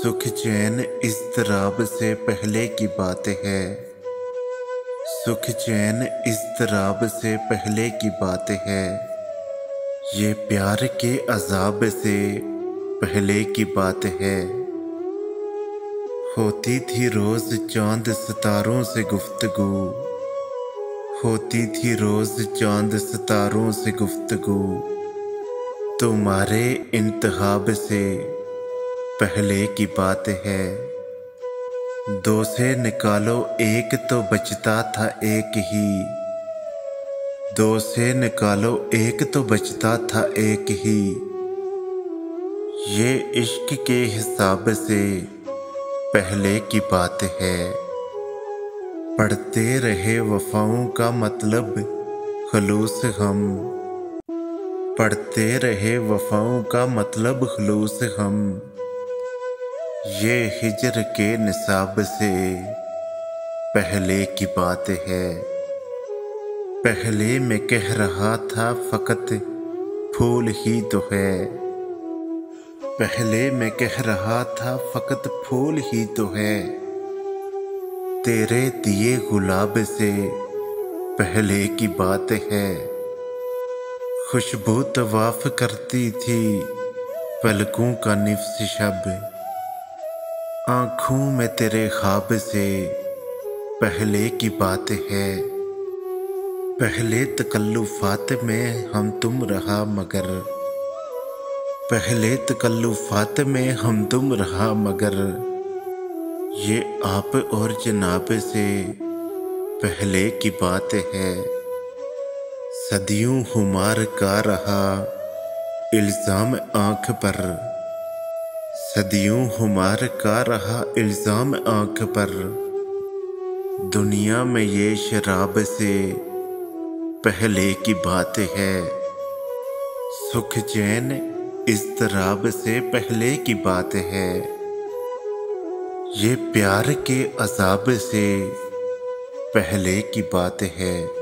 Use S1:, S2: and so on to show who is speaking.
S1: सुख चैन इज़्तिराब से पहले की बात है। सुख चैन इज़्तिराब से पहले की बात है। ये प्यार के अज़ाब से पहले की बात है। होती थी रोज़ चांद सितारों से गुफ्तगू। होती थी रोज़ चांद सितारों से गुफ्तगू। तुम्हारे इंतखाब से पहले की बात है। दो से निकालो एक तो बचता था एक ही। दो से निकालो एक तो बचता था एक ही। ये इश्क के हिसाब से पहले की बात है। पढ़ते रहे वफाओं का मतलब खुलूस हम। पढ़ते रहे वफाओं का मतलब खुलूस हम। ये हिजर के निसाब से पहले की बात है। पहले मैं कह रहा था फ़कत फूल ही तो है। पहले मैं कह रहा था फ़कत फूल ही तो है। तेरे दिए गुलाब से पहले की बात है। खुशबू तवाफ़ करती थी पलकों का निफ्स शब। आँखों में तेरे ख्वाब से पहले की बात है। पहले तकल्लुफ़ात में हम तुम रहा मगर। पहले तकल्लुफ़ात में हम तुम रहा मगर। ये आप और जनाब से पहले की बात है। सदियों खुमार का रहा इल्ज़ाम आँख पर। सदियों खुमार का रहा इल्ज़ाम आँख पर। दुनिया में ये शराब से पहले की बात है। सुख चैन इज़्तिराब से पहले की बात है। ये प्यार के अज़ाब से पहले की बात है।